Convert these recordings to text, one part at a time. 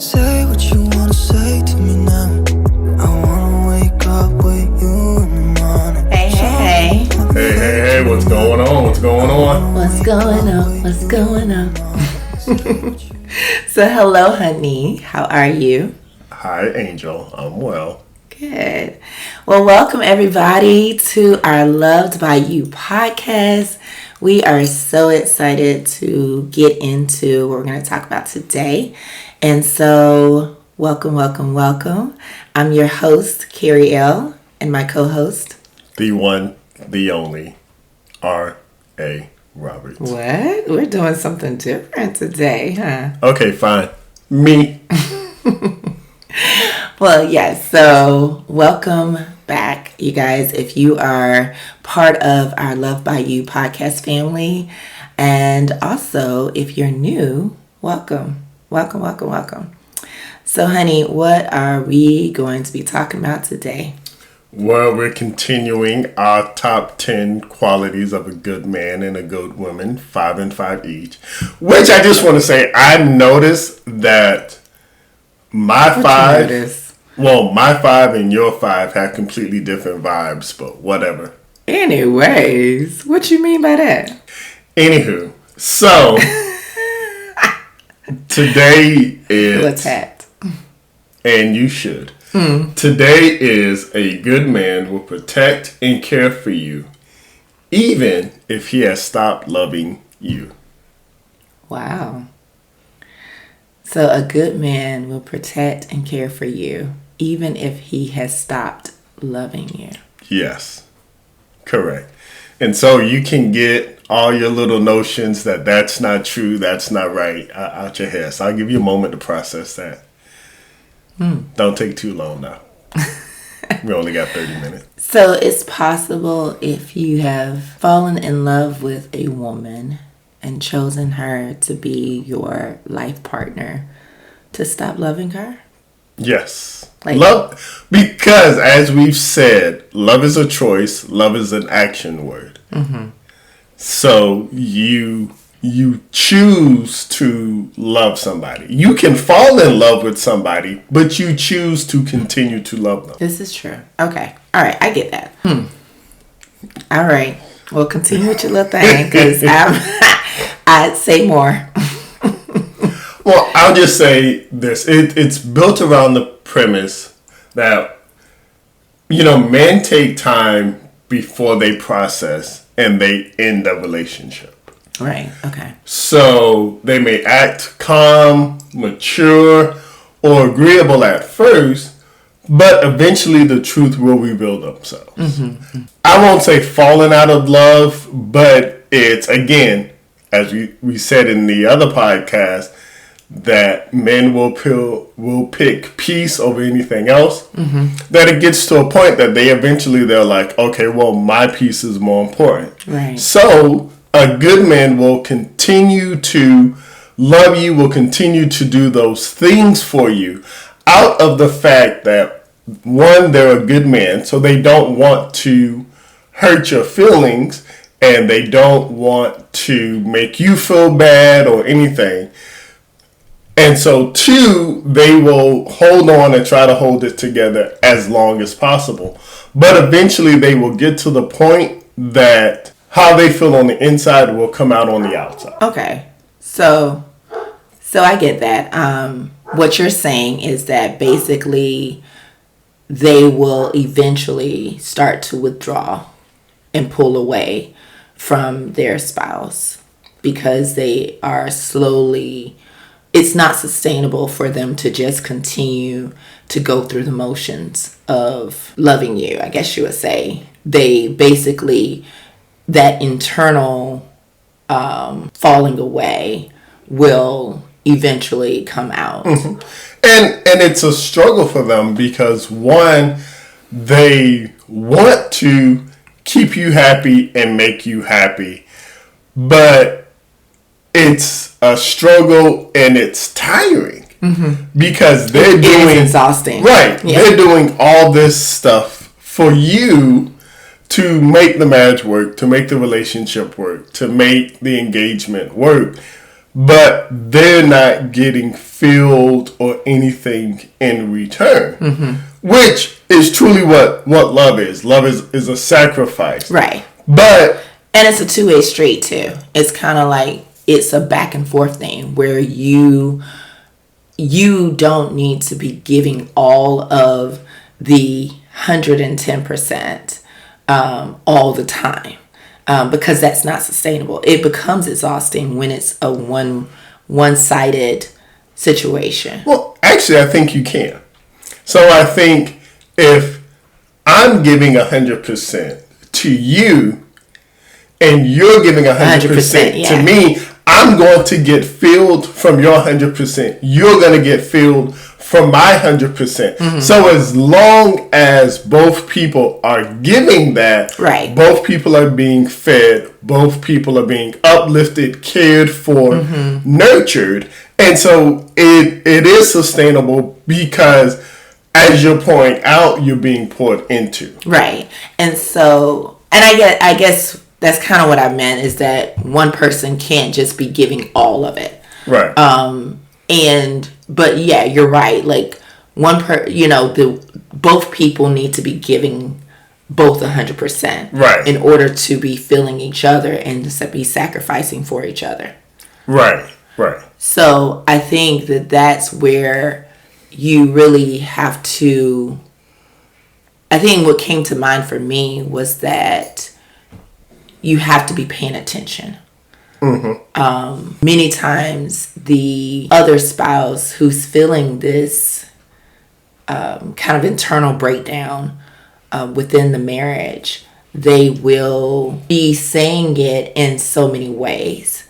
Say what you wanna say to me now. I wanna wake up with you in the morning. Hey. Hey, what's going on? What's going on? So, hello, honey. How are you? Hi, Angel. I'm well. Good. Well, welcome everybody to our Loved by You podcast. We are so excited to get into what we're going to talk about today. And so, welcome. I'm your host, Carrie L, and my co-host, The one, the only, R.A. Roberts. What? We're doing something different today, huh? Okay, fine. Me. Well, yes. So, welcome back, you guys. If you are part of our Love by You podcast family, and also if you're new, welcome. So, honey, what are we going to be talking about today? Well, we're continuing our top 10 qualities of a good man and a good woman, 5 and 5 each. Which I just want to say, I noticed that my my 5 and your 5 have completely different vibes, but whatever. Anyways, what you mean by that? Anywho, so today is... What's that? And you should. Today is a good man will protect and care for you, even if he has stopped loving you. Wow. So a good man will protect and care for you, even if he has stopped loving you. Yes, correct. And so you can get all your little notions that that's not true, that's not right, out your head. So I'll give you a moment to process that. Don't take too long now. We only got 30 minutes. So it's possible if you have fallen in love with a woman and chosen her to be your life partner to stop loving her? Yes. Love, because as we've said, love is a choice. Love is an action word. Mm-hmm. So you choose to love somebody. You can fall in love with somebody, but you choose to continue to love them. This is true. Okay. All right. I get that. All right. Well, continue with your little thing because I'd say more. Well, I'll just say this. It's built around the premise that, men take time before they process and they end a relationship. Right. Okay. So they may act calm, mature, or agreeable at first, but eventually the truth will reveal themselves. Mm-hmm. I won't say falling out of love, but it's, again, as we said in the other podcast, that men will pick peace over anything else. Mm-hmm. That it gets to a point that they're like, okay, well, my peace is more important. Right. So a good man will continue to love you, will continue to do those things for you out of the fact that, one, they're a good man, so they don't want to hurt your feelings and they don't want to make you feel bad or anything. And so, two, they will hold on and try to hold it together as long as possible. But eventually they will get to the point that how they feel on the inside will come out on the outside. Okay. So I get that. What you're saying is that basically they will eventually start to withdraw and pull away from their spouse because they are slowly... It's not sustainable for them to just continue to go through the motions of loving you, I guess you would say. They basically... that internal falling away will eventually come out. Mm-hmm. And it's a struggle for them because, one, they want to keep you happy and make you happy, but it's a struggle and it's tiring. Mm-hmm. Because it's exhausting. Right. Yeah. They're doing all this stuff for you to make the marriage work, to make the relationship work, to make the engagement work. but they're not getting filled or anything in return, which is truly what love is. Love is a sacrifice. Right. But and it's a two-way street too. It's kind of like it's a back and forth thing where you don't need to be giving all of the 110% all the time, because that's not sustainable. It becomes exhausting when it's a one-sided situation. Well, actually, I think you can. So I think if I'm giving 100% to you and you're giving 100% to me, I'm going to get filled from your 100%. You're going to get filled from my 100%. So as long as both people are giving that, right, both people are being fed, both people are being uplifted, cared for, nurtured. And so it is sustainable because, as you point out, you're being poured into. Right. And so, and I guess that's kind of what I meant, is that one person can't just be giving all of it. Right. But yeah, you're right. Like both people need to be giving both 100%. Right. In order to be filling each other and to be sacrificing for each other. Right. Right. So I think that's where you really have to, I think what came to mind for me was that you have to be paying attention. Many times the other spouse who's feeling this kind of internal breakdown within the marriage, they will be saying it in so many ways.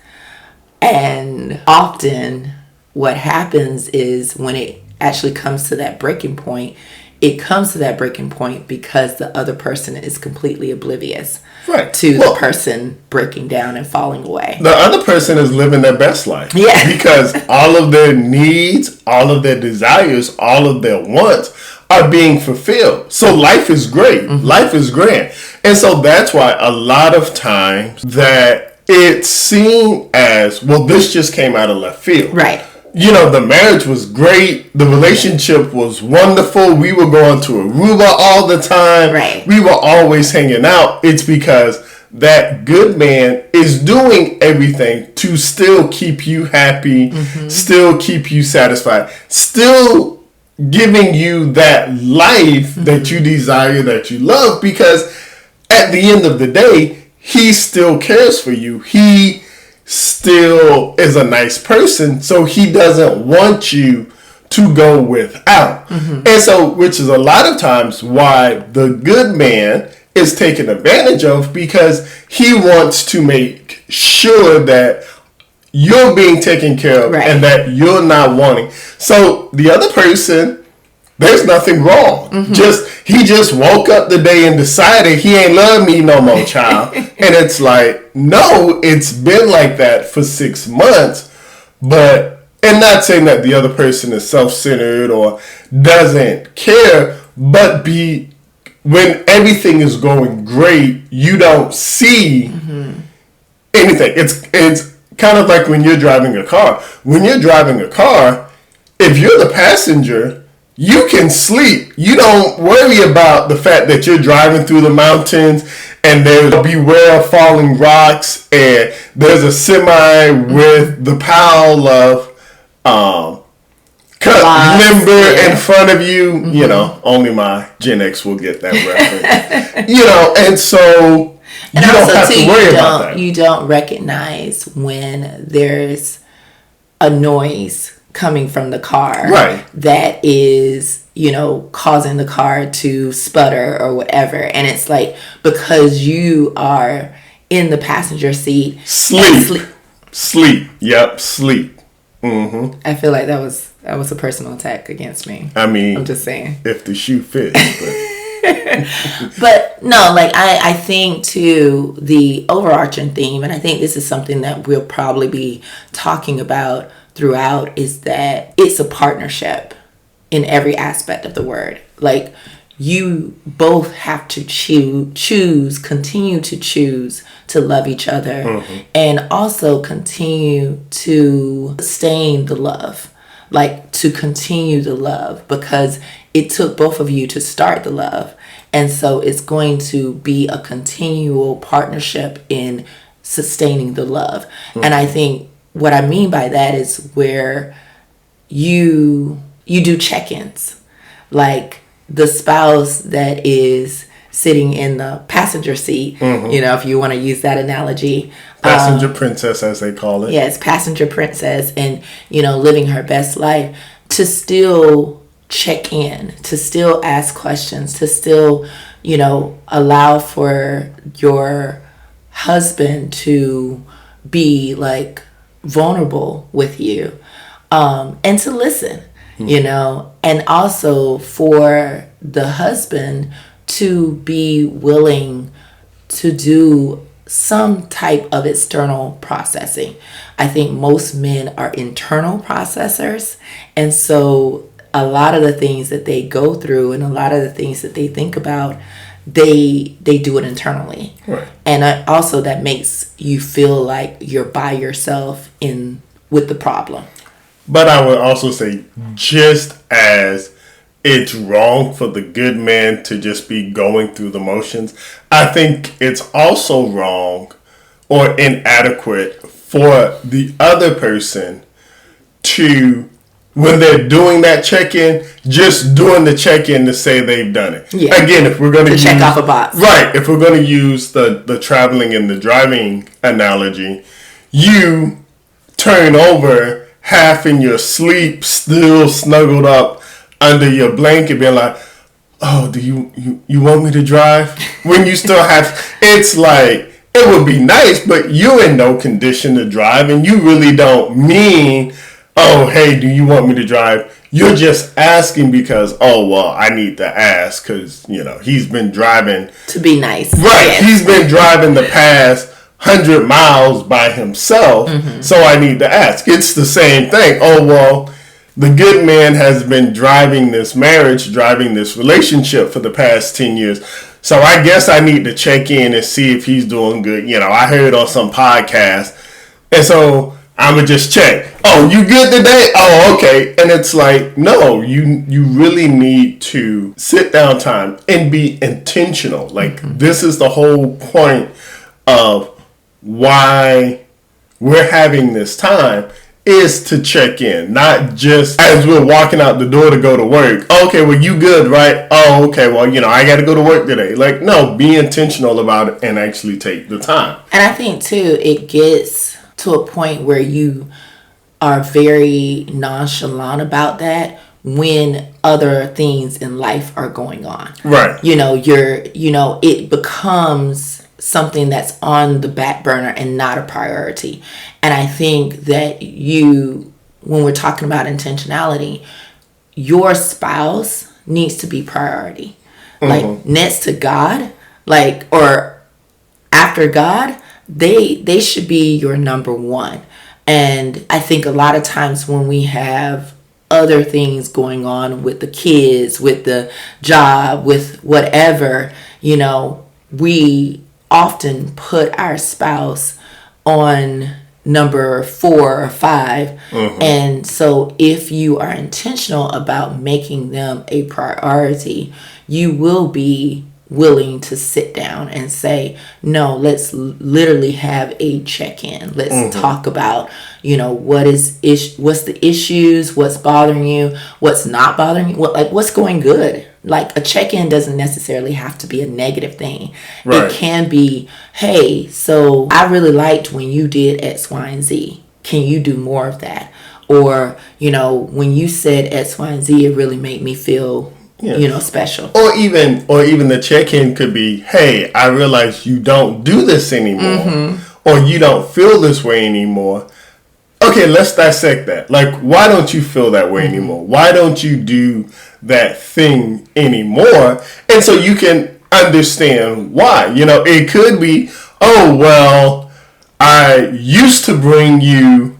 And often what happens is when it actually comes to that breaking point, it comes to that breaking point because the other person is completely oblivious to the person breaking down and falling away. The other person is living their best life. Yeah. Because all of their needs, all of their desires, all of their wants are being fulfilled. So life is great. Life is grand. And so that's why a lot of times that it's seen as, well, this just came out of left field. Right. You know, the marriage was great. The relationship was wonderful. We were going to Aruba all the time. Right. We were always hanging out. It's because that good man is doing everything to still keep you happy, still keep you satisfied, still giving you that life that you desire, that you love, because at the end of the day, he still cares for you. He still is a nice person, so he doesn't want you to go without. And so, which is a lot of times why the good man is taken advantage of, because he wants to make sure that you're being taken care of and that you're not wanting. So the other person, there's nothing wrong. He just woke up the day and decided he ain't love me no more, child. And it's like, no, it's been like that for 6 months. But, and not saying that the other person is self-centered or doesn't care, but when everything is going great, you don't see anything. It's kind of like when you're driving a car. When you're driving a car, if you're the passenger, you can sleep. You don't worry about the fact that you're driving through the mountains and there'll beware of falling rocks and there's a semi with the pile of cut limber in front of you. You know, only my Gen X will get that reference. You know, and so you don't have to worry about that. You don't recognize when there's a noise coming from the car that is, causing the car to sputter or whatever. And it's like, because you are in the passenger seat. Sleep. Yep, sleep. I feel like that was a personal attack against me. I mean, I'm just saying. If the shoe fits. But no, like I think too, the overarching theme, and I think this is something that we'll probably be talking about throughout, is that it's a partnership in every aspect of the word. Like, you both have to continue to choose to love each other, and also continue to sustain the love, like to continue the love, because it took both of you to start the love. And so it's going to be a continual partnership in sustaining the love. And I think what I mean by that is where you do check-ins, like the spouse that is sitting in the passenger seat, if you want to use that analogy. Passenger princess, as they call it. Yes, passenger princess, and, living her best life, to still check in, to still ask questions, to still, allow for your husband to be like vulnerable with you, and to listen, and also for the husband to be willing to do some type of external processing. I think most men are internal processors, and so a lot of the things that they go through and a lot of the things that they think about, they do it internally. Right. And also that makes you feel like you're by yourself with the problem. But I would also say, just as it's wrong for the good man to just be going through the motions, I think it's also wrong or inadequate for the other person to, when they're doing that check-in, just doing the check-in to say they've done it. Yeah. Again, if we're going to check off a box. Right. If we're going to use the traveling and the driving analogy, you turn over half in your sleep, still snuggled up under your blanket, being like, oh, do you want me to drive? When you still have, it's like, it would be nice, but you're in no condition to drive, and you really don't mean, oh, hey, do you want me to drive? You're just asking because, oh, well, I need to ask because, he's been driving. To be nice. Right. Yes. He's been driving the past 100 miles by himself, so I need to ask. It's the same thing. Oh, well, the good man has been driving this marriage, driving this relationship for the past 10 years. So I guess I need to check in and see if he's doing good. I heard on some podcast. And so I'm going to just check. Oh, you good today? Oh, okay. And it's like, no, you really need to sit down time and be intentional. Like, this is the whole point of why we're having this time, is to check in, not just as we're walking out the door to go to work. Okay, well, you good, right? Oh, okay, well, I got to go to work today. Like, no, be intentional about it and actually take the time. And I think, too, it gets to a point where you are very nonchalant about that when other things in life are going on. Right. It becomes something that's on the back burner and not a priority. And I think that when we're talking about intentionality, your spouse needs to be priority. Like, next to God, or after God, they should be your number one. And I think a lot of times when we have other things going on with the kids, with the job, with whatever, we often put our spouse on number 4 or 5. And so if you are intentional about making them a priority, you will be willing to sit down and say, no, let's literally have a check-in. Let's talk about, what's the issues, what's bothering you, what's not bothering you, what's going good. Like, a check-in doesn't necessarily have to be a negative thing. Right. It can be, hey, so I really liked when you did X, Y, and Z. Can you do more of that? Or, when you said X, Y, and Z, it really made me feel, special. Or even the check-in could be, hey, I realize you don't do this anymore. Or you don't feel this way anymore. Okay, let's dissect that. Like, why don't you feel that way anymore? Why don't you do that thing anymore? And so you can understand why. It could be, oh, well, I used to bring you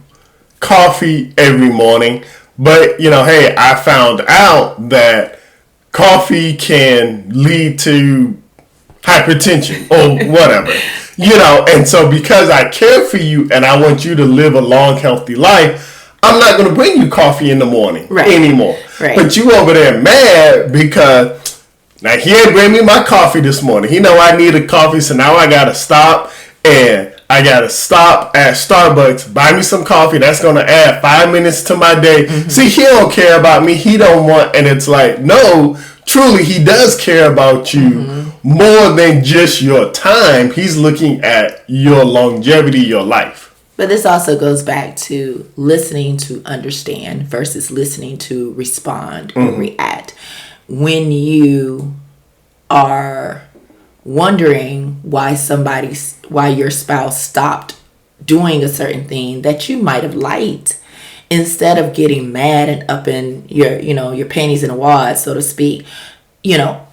coffee every morning, but, hey, I found out that coffee can lead to hypertension or whatever, and so because I care for you and I want you to live a long, healthy life, I'm not going to bring you coffee in the morning anymore. Right. But you over there mad because now he ain't bring me my coffee this morning. He know I need a coffee, so now I got to stop and I got to stop at Starbucks, buy me some coffee. That's going to add 5 minutes to my day. Mm-hmm. See, he don't care about me. He don't want, and it's like, no, truly, he does care about you more than just your time. He's looking at your longevity, your life. But this also goes back to listening to understand versus listening to respond or react. When you are wondering why your spouse stopped doing a certain thing that you might have liked, instead of getting mad and up in your panties in a wad, so to speak,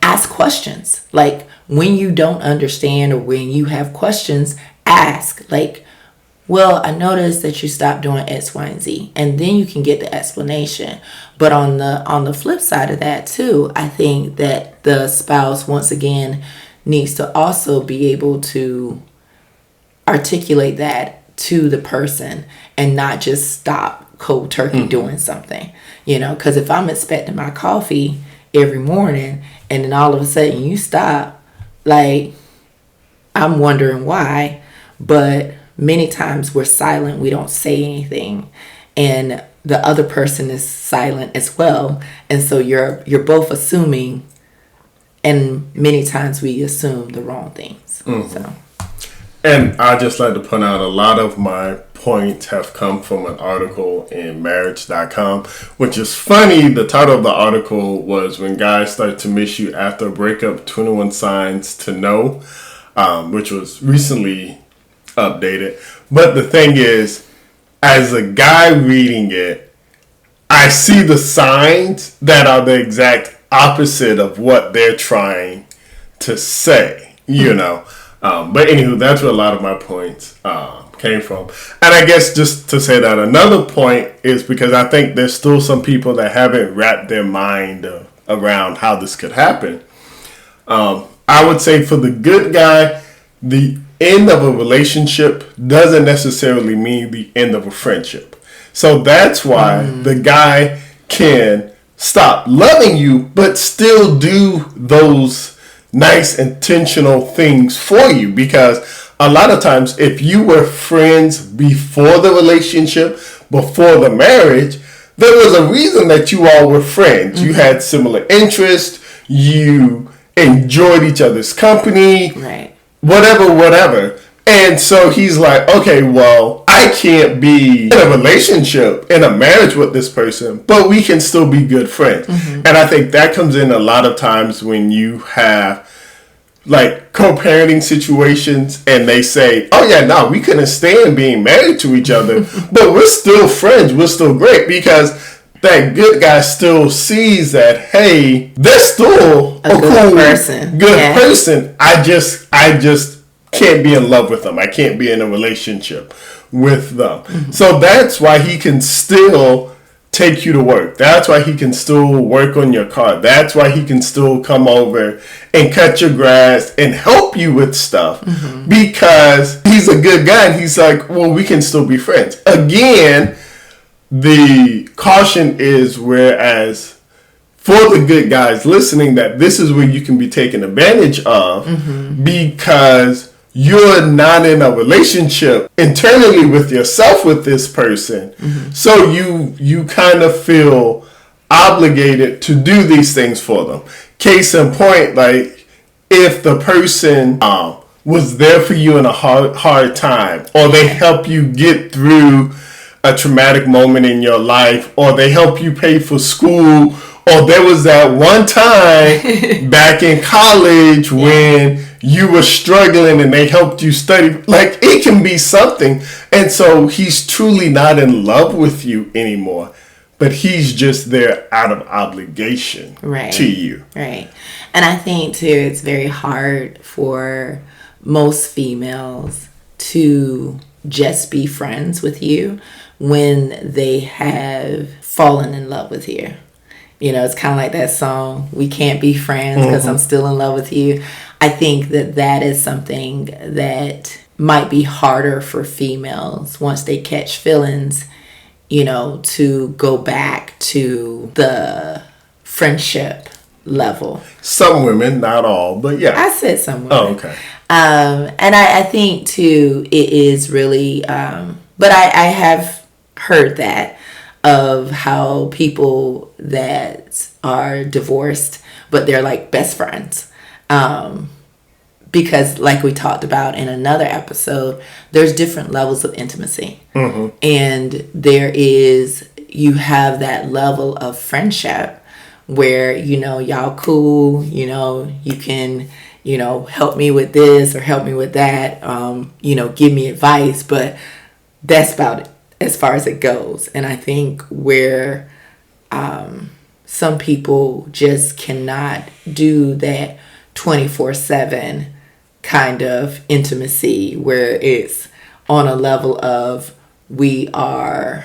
ask questions. Like, when you don't understand or when you have questions, ask. Like, well, I noticed that you stopped doing X, Y, and Z. And then you can get the explanation. But on the flip side of that too, I think that the spouse, once again, needs to also be able to articulate that to the person and not just stop cold turkey doing something. Because if I'm expecting my coffee every morning and then all of a sudden you stop, like, I'm wondering why. But many times we're silent, we don't say anything, and the other person is silent as well, and so you're both assuming, and many times we assume the wrong things. So, and I just like to point out, a lot of my points have come from an article in marriage.com, which is funny. The title of the article was "When Guys Start to Miss You After a Breakup, 21 Signs to Know," which was recently updated. But the thing is, as a guy reading it, I see the signs that are the exact opposite of what they're trying to say, but anywho, that's where a lot of my points came from. And I guess just to say that another point is because I think there's still some people that haven't wrapped their mind around how this could happen. I would say for the good guy, the end of a relationship doesn't necessarily mean the end of a friendship. So that's why the guy can stop loving you, but still do those nice intentional things for you. Because a lot of times, if you were friends before the relationship, before the marriage, there was a reason that you all were friends. You had similar interests. You enjoyed each other's company. right. Whatever. And so he's like, okay, well, I can't be in a relationship, in a marriage with this person, but we can still be good friends. And I think that comes in a lot of times when you have like co-parenting situations and they say, oh yeah, no, we couldn't stand being married to each other, but we're still friends. We're still great because that good guy still sees that, hey, they're still a good cool person. person. I just can't be in love with them. I can't be in a relationship with them. So that's why he can still take you to work. That's why he can still work on your car. That's why he can still come over and cut your grass and help you with stuff because he's a good guy and he's like, well, we can still be friends. Again, the caution is, whereas for the good guys listening, that this is where you can be taken advantage of because you're not in a relationship internally with yourself with this person. So you kind of feel obligated to do these things for them. Case in point, like if the person was there for you in a hard time, or they help you get through a traumatic moment in your life, or they help you pay for school, or there was that one time back in college when you were struggling and they helped you study. Like, it can be something. And so he's truly not in love with you anymore, but he's just there out of obligation to you. Right. And I think too, it's very hard for most females to just be friends with you when they have fallen in love with you. It's kind of like that song, We Can't Be Friends because I'm still in love with you. I think that is something that might be harder for females once they catch feelings, to go back to the friendship level. Some women, not all, but yeah. I said some women. Oh, okay. And I think too, it is really, but I have heard that of how people that are divorced, but they're like best friends. Because like we talked about in another episode, there's different levels of intimacy. And you have that level of friendship where, y'all cool, you can, help me with this or help me with that, give me advice, but that's about it as far as it goes. And I think where some people just cannot do that 24/7 kind of intimacy where it's on a level of we are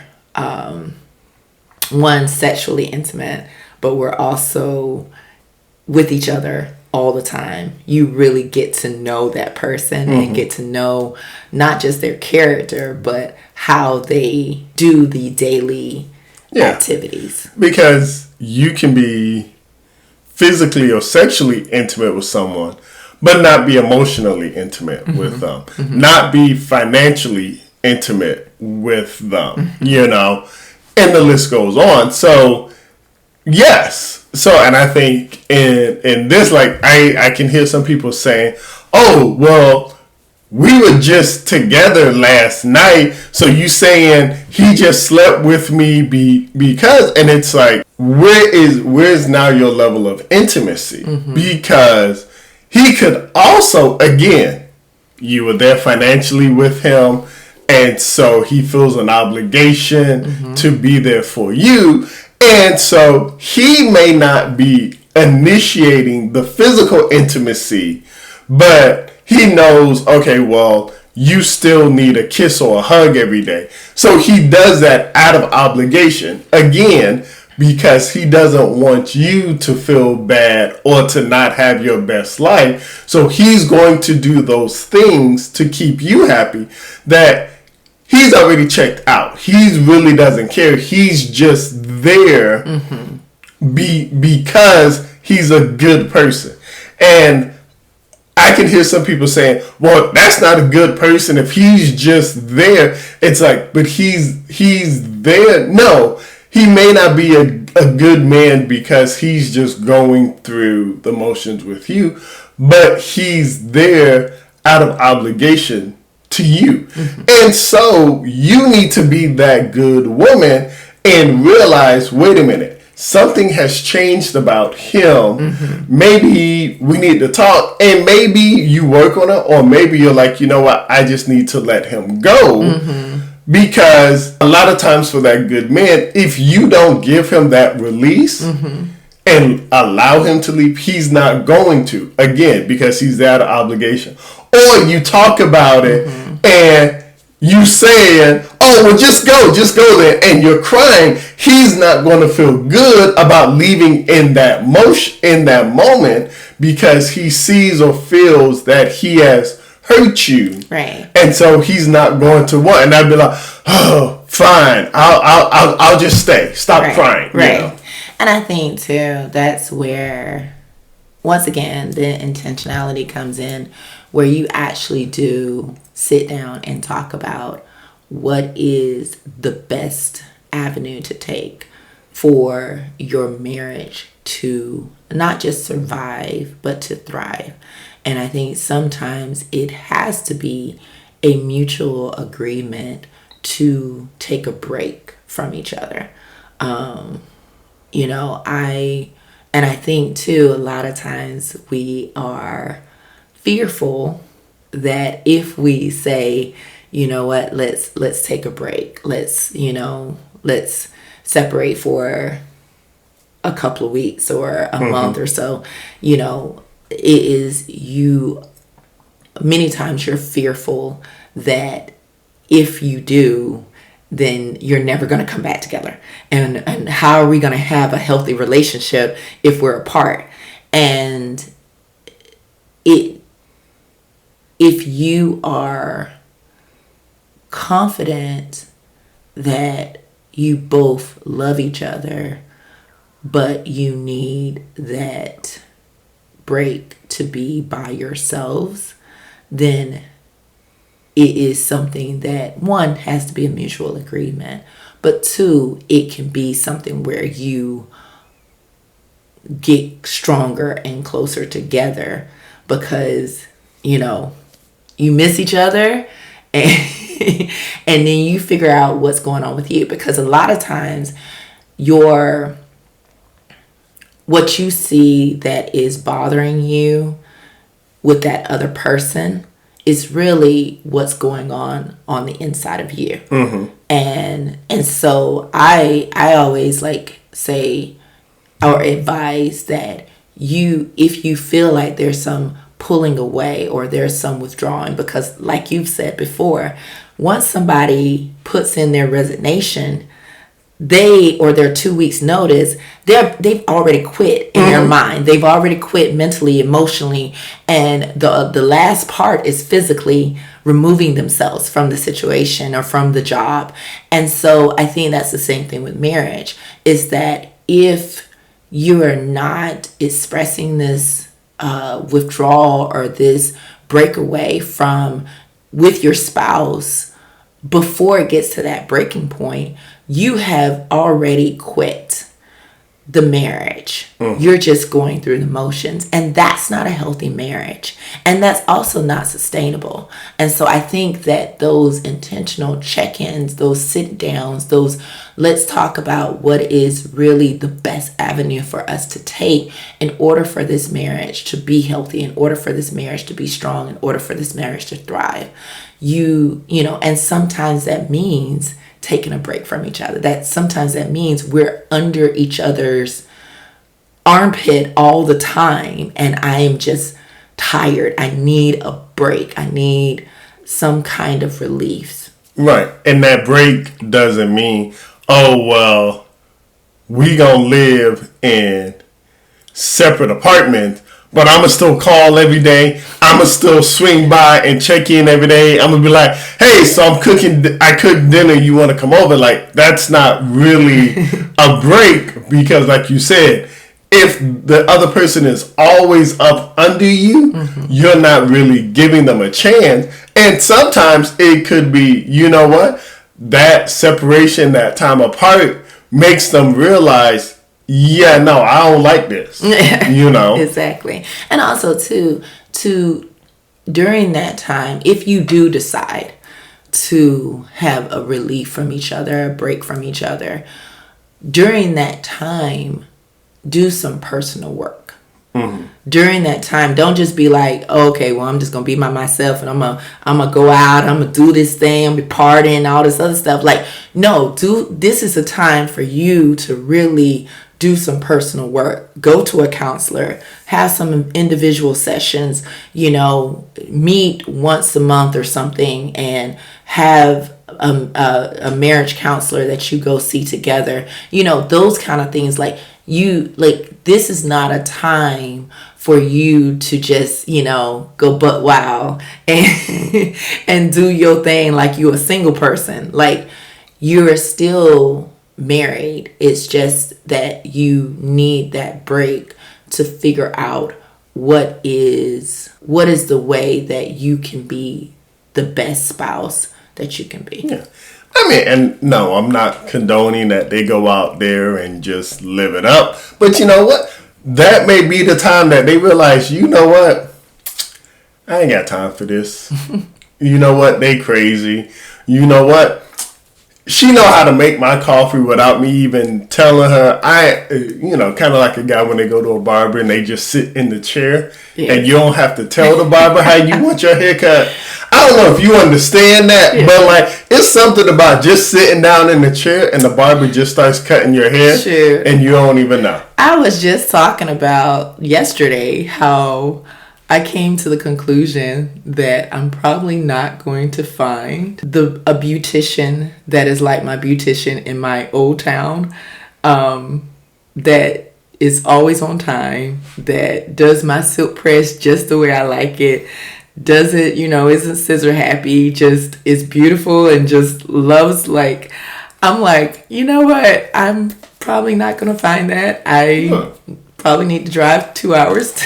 one, sexually intimate, but we're also with each other all the time. You really get to know that person and get to know not just their character, but how they do the daily activities. Because you can be physically or sexually intimate with someone, but not be emotionally intimate with them, not be financially intimate with them, and the list goes on. So, yes. So, and I think in this, like, I can hear some people saying, oh, well, we were just together last night, so you saying he just slept with me because, and it's like, where's now your level of intimacy? Because he could also, again, you were there financially with him, and so he feels an obligation to be there for you. And so he may not be initiating the physical intimacy, but he knows, okay, well, you still need a kiss or a hug every day. So he does that out of obligation. Again, because he doesn't want you to feel bad or to not have your best life. So he's going to do those things to keep you happy that he's already checked out. He really doesn't care. He's just there because he's a good person. And I can hear some people saying, well, that's not a good person if he's just there. It's like, but he's there. No, he may not be a good man because he's just going through the motions with you, but he's there out of obligation to you. And so you need to be that good woman and realize, wait a minute, something has changed about him. Maybe we need to talk, and maybe you work on it, or maybe you're like, you know what, I just need to let him go. Because a lot of times for that good man, if you don't give him that release and allow him to leave, he's not going to, again, because he's out of obligation. Or you talk about it and you saying, oh, well, just go there, and you're crying. He's not going to feel good about leaving in that moment because he sees or feels that he has hurt you, right? And so he's not going to want. And I'd be like, oh, fine, I'll just stay. Stop crying, right? And I think too, that's where, once again, the intentionality comes in, where you actually do sit down and talk about what is the best avenue to take for your marriage to not just survive, but to thrive. And I think sometimes it has to be a mutual agreement to take a break from each other. I think too, a lot of times we are fearful that if we say, you know what, let's take a break. Let's separate for a couple of weeks or a month or so, many times you're fearful that if you do, then you're never going to come back together. And how are we going to have a healthy relationship if we're apart? And if you are confident that you both love each other, but you need that break to be by yourselves, then it is something that, one, has to be a mutual agreement, but two, it can be something where you get stronger and closer together because, you miss each other, and and then you figure out what's going on with you, because a lot of times what you see that is bothering you with that other person is really what's going on the inside of you. And so I always say or advise that if you feel like there's some pulling away or there's some withdrawing, because like you've said before, once somebody puts in their resignation, or their 2 weeks notice, they've already quit in their mind. They've already quit mentally, emotionally, and the last part is physically removing themselves from the situation or from the job. And so I think that's the same thing with marriage, is that if you are not expressing this withdrawal or this breakaway with your spouse before it gets to that breaking point, you have already quit the marriage. You're just going through the motions, and that's not a healthy marriage, and that's also not sustainable. And so I think that those intentional check-ins, those sit downs, those let's talk about what is really the best avenue for us to take in order for this marriage to be healthy, in order for this marriage to be strong, in order for this marriage to thrive. And sometimes that means taking a break from each other. Sometimes that means we're under each other's armpit all the time, and I am just tired. I need a break. I need some kind of relief. Right. And that break doesn't mean, oh, well, we gonna live in separate apartments, but I'ma still call every day. I'ma still swing by and check in every day. I'm gonna be like, hey, so I cooked dinner, you wanna come over? Like, that's not really a break, because like you said, if the other person is always up under you, you're not really giving them a chance. And sometimes it could be, you know what? That separation, that time apart makes them realize, yeah, no, I don't like this. Exactly. And also to during that time, if you do decide to have a relief from each other, a break from each other, during that time, do some personal work. During that time, don't just be like, oh, okay, well, I'm just gonna be by myself and I'm gonna go out, I'm gonna do this thing, I'm gonna be partying, all this other stuff. Like, no, this is a time for you to really do some personal work. Go to a counselor, have some individual sessions, meet once a month or something, and have a marriage counselor that you go see together. Those kind of things. This is not a time for you to just, go butt wild and do your thing like you're a single person. Like, you're still married. It's just that you need that break to figure out what is the way that you can be the best spouse that you can be. Yeah. I mean, and no, I'm not condoning that they go out there and just live it up. But you know what? That may be the time that they realize, you know what? I ain't got time for this. You know what? They crazy. You know what? She know how to make my coffee without me even telling her. Kind of like a guy when they go to a barber and they just sit in the chair, and you don't have to tell the barber how you want your haircut. I don't know if you understand that, but it's something about just sitting down in the chair and the barber just starts cutting your hair, and you don't even know. I was just talking about yesterday how I came to the conclusion that I'm probably not going to find a beautician that is like my beautician in my old town, that is always on time, that does my silk press just the way I like it, doesn't, isn't scissor happy, just is beautiful and just loves, like, I'm like, you know what? I'm probably not going to find that. I probably need to drive 2 hours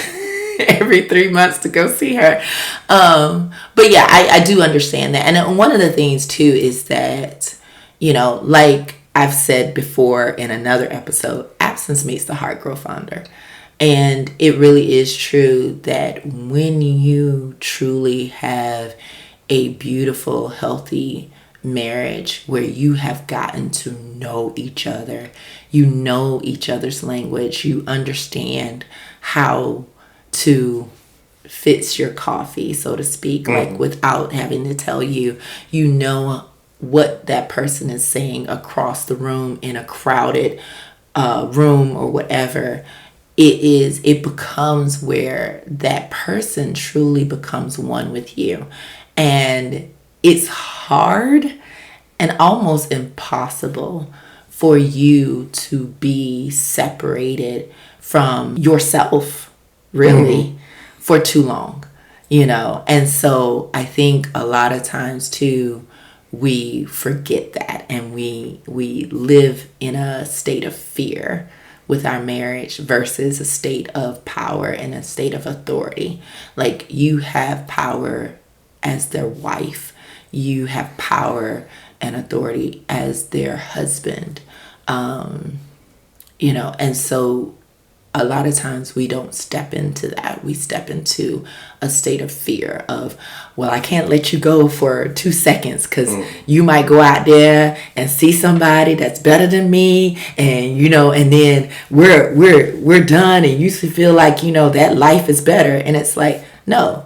every 3 months to go see her. But yeah, I do understand that. And one of the things too is that, like I've said before in another episode, absence makes the heart grow fonder. And it really is true that when you truly have a beautiful, healthy marriage where you have gotten to know each other, you know each other's language, you understand how to fix your coffee, so to speak, like without having to tell you, what that person is saying across the room in a crowded room or whatever. It becomes where that person truly becomes one with you. And it's hard and almost impossible for you to be separated from yourself, really, for too long, And so I think a lot of times too, we forget that, and we live in a state of fear with our marriage versus a state of power and a state of authority. Like, you have power as their wife, you have power and authority as their husband, and so a lot of times we don't step into that. We step into a state of fear of, well, I can't let you go for 2 seconds because you might go out there and see somebody that's better than me, and and then we're done, and you feel like that life is better. And it's like, no,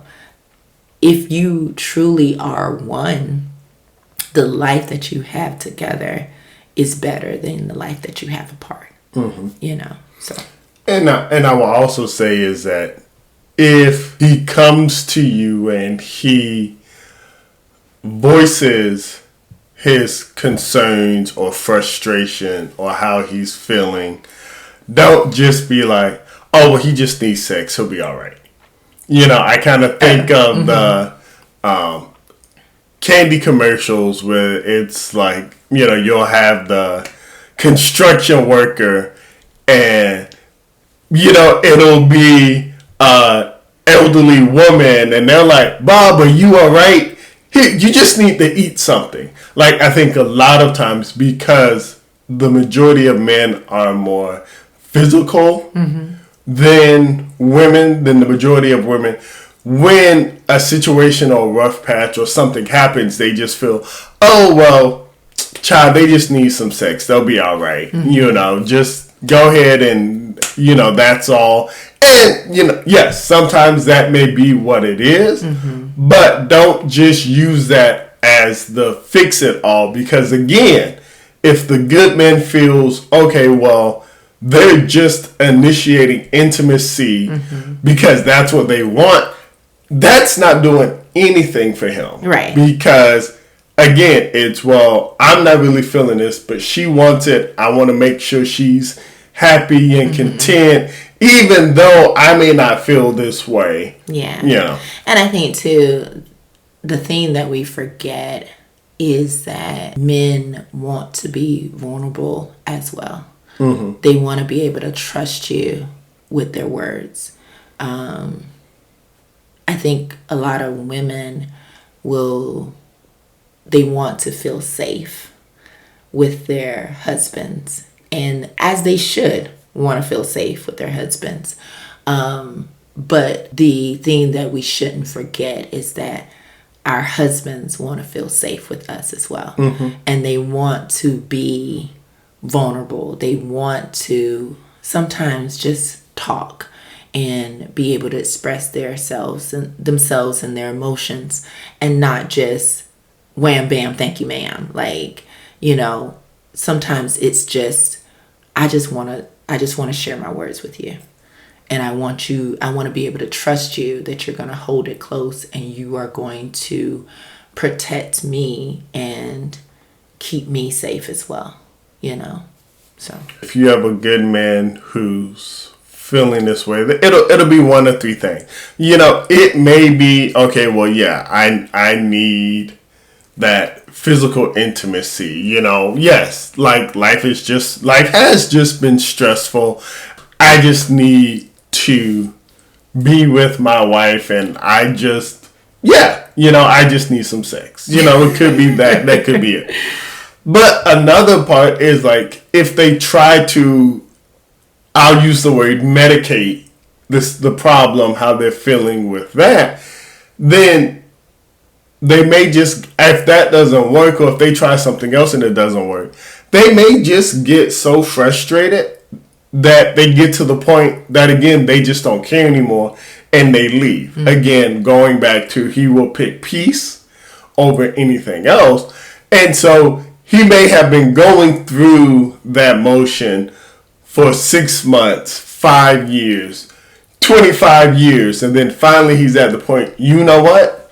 if you truly are one, the life that you have together is better than the life that you have apart. So. And I will also say is that if he comes to you and he voices his concerns or frustration or how he's feeling, don't just be like, oh, well, he just needs sex, he'll be all right. I kind of think of the candy commercials where it's like, you'll have the construction worker and it'll be a elderly woman, and they're like, Bob, are you all right? Here, you just need to eat something. Like, I think a lot of times, because the majority of men are more physical than women, than the majority of women, when a situation or rough patch or something happens, they just feel, oh, well, child, they just need some sex. They'll be all right. Just go ahead and, that's all. And, yes, sometimes that may be what it is, but don't just use that as the fix-it-all, because, again, if the good man feels, okay, well, they're just initiating intimacy because that's what they want, that's not doing anything for him. Right. Because, again, it's, well, I'm not really feeling this, but she wants it. I want to make sure she's happy and content, even though I may not feel this way. Yeah. And I think, too, the thing that we forget is that men want to be vulnerable as well. They want to be able to trust you with their words. I think a lot of women they want to feel safe with their husbands, and as they should want to feel safe with their husbands. But the thing that we shouldn't forget is that our husbands want to feel safe with us as well. And they want to be vulnerable. They want to sometimes just talk and be able to express themselves and their emotions, and not just wham bam thank you ma'am. Like, sometimes it's just I just want to share my words with you, And I want to be able to trust you that you're going to hold it close and you are going to protect me and keep me safe as well, So if you have a good man who's feeling this way, it'll be one of three things. It may be, okay, well, yeah, I need that physical intimacy. Yes, like life has just been stressful. I just need to be with my wife, and I just need some sex. It could be that could be it. But another part is like, if they try to, I'll use the word medicate the problem, how they're feeling with that, then they may just, if that doesn't work, or if they try something else and it doesn't work, they may just get so frustrated that they get to the point that, again, they just don't care anymore and they leave. Mm-hmm. Again, going back to, he will pick peace over anything else. And so he may have been going through that motion for 6 months, 5 years, 25 years, and then finally he's at the point, you know what?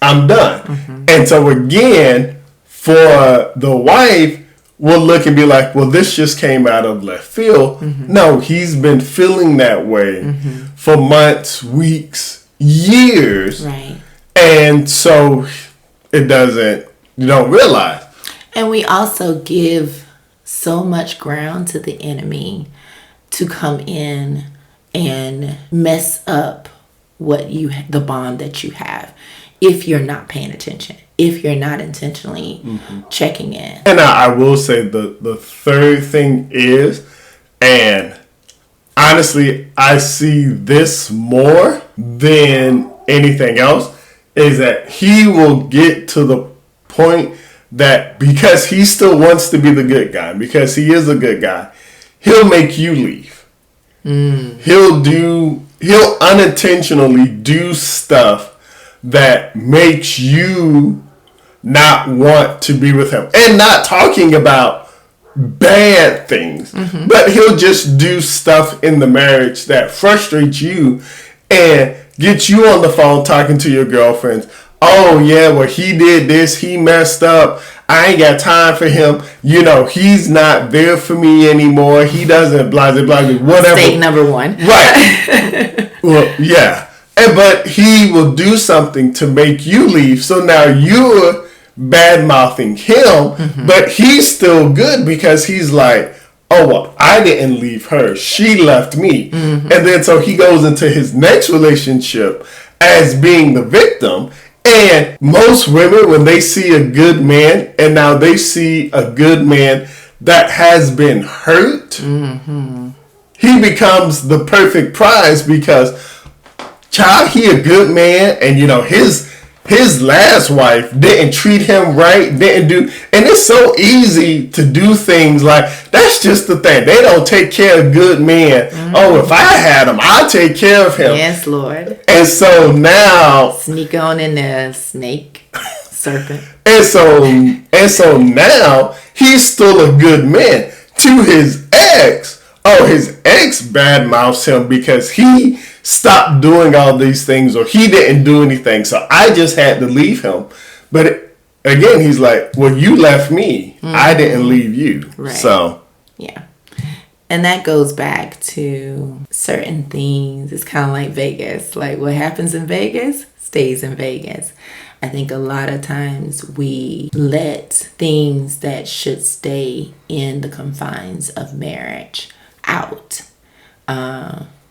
I'm done. Mm-hmm. And so again, for the wife, will look and be like, well, this just came out of left field. Mm-hmm. No, he's been feeling that way for months, weeks, years. Right. And so you don't realize. And we also give so much ground to the enemy to come in and mess up the bond that you have, if you're not paying attention, if you're not intentionally checking in. And I will say the third thing is, and honestly, I see this more than anything else, is that he will get to the point that, because he still wants to be the good guy, because he is a good guy, he'll make you leave. He'll unintentionally do stuff that makes you not want to be with him. And not talking about bad things, but he'll just do stuff in the marriage that frustrates you and get you on the phone talking to your girlfriends. Oh yeah, well, he did this, he messed up, I ain't got time for him, he's not there for me anymore, he doesn't blah blah blah, whatever. Mistake number one. Right. Well, yeah. But he will do something to make you leave. So now you're bad-mouthing him, but he's still good because he's like, oh, well, I didn't leave her. She left me. And then so he goes into his next relationship as being the victim. And most women, when they see a good man, and now they see a good man that has been hurt, he becomes the perfect prize because, child, he a good man, and his last wife didn't treat him right, and it's so easy to do things like, that's just the thing, they don't take care of good men. Oh, if I had him, I'll take care of him. Yes, Lord. And so now, sneak on in there, snake, serpent. and so now he's still a good man to his ex. Oh, his ex badmouths him because he stopped doing all these things, or he didn't do anything, so I just had to leave him. But again, he's like, well, you left me. I didn't leave you. Right. So yeah. And that goes back to certain things. It's kind of like Vegas. Like, what happens in Vegas stays in Vegas. I think a lot of times we let things that should stay in the confines of marriage out.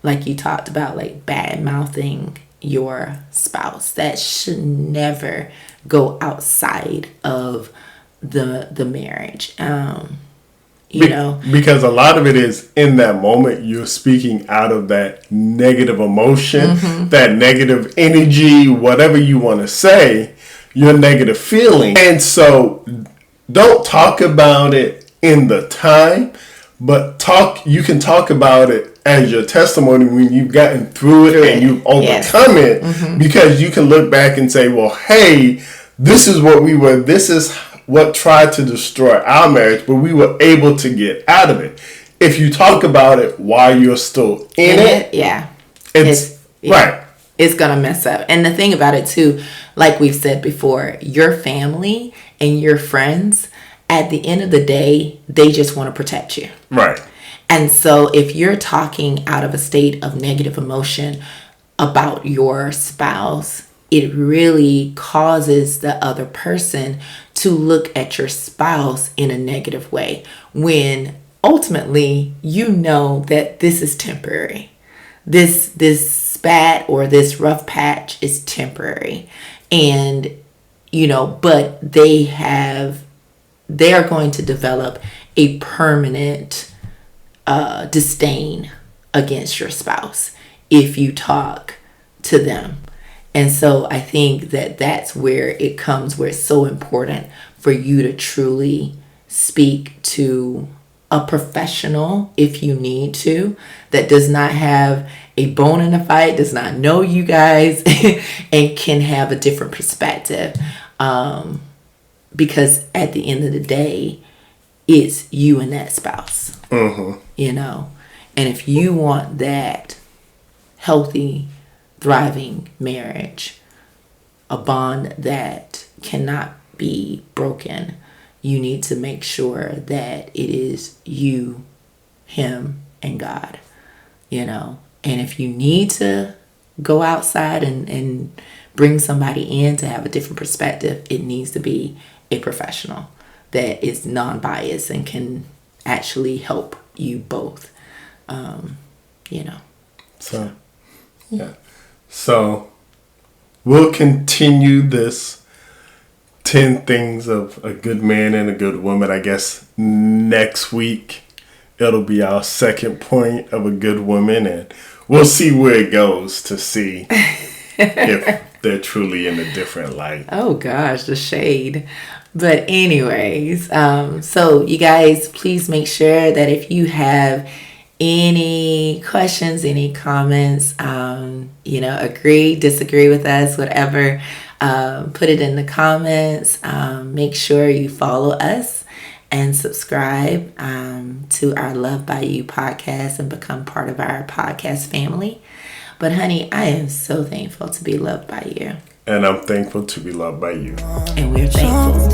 Like you talked about, like bad mouthing your spouse. That should never go outside of the marriage. Because a lot of it is in that moment, you're speaking out of that negative emotion, that negative energy, whatever you want to say, your negative feeling. And so don't talk about it in the time, but you can talk about it as your testimony when you've gotten through it and you've overcome it, because you can look back and say, well, hey, this is what tried to destroy our marriage, but we were able to get out of it. if you talk about it while you're still in it, yeah, it's right. It's gonna mess up. And the thing about it too, like we've said before, your family and your friends, at the end of the day, they just want to protect you. Right. And so if you're talking out of a state of negative emotion about your spouse, it really causes the other person to look at your spouse in a negative way, when ultimately you know that this is temporary. This spat or this rough patch is temporary. And but they are going to develop a permanent disdain against your spouse if you talk to them. And so I think that that's where it comes, where it's so important for you to truly speak to a professional if you need to, that does not have a bone in the fight, does not know you guys, and can have a different perspective. Because at the end of the day, it's you and that spouse. And if you want that healthy, thriving marriage, a bond that cannot be broken, you need to make sure that it is you, him, and God, And if you need to go outside and bring somebody in to have a different perspective, it needs to be a professional that is non-biased and can actually help you both, So, yeah. So, we'll continue this 10 things of a good man and a good woman. I guess next week it'll be our second point of a good woman, and we'll see where it goes to see if they're truly in a different light. Oh gosh, the shade. But anyways, so you guys, please make sure that if you have any questions, any comments, agree, disagree with us, whatever, put it in the comments. Make sure you follow us and subscribe to our Love by You podcast and become part of our podcast family. But honey, I am so thankful to be loved by you. And I'm thankful to be loved by you. And we're thankful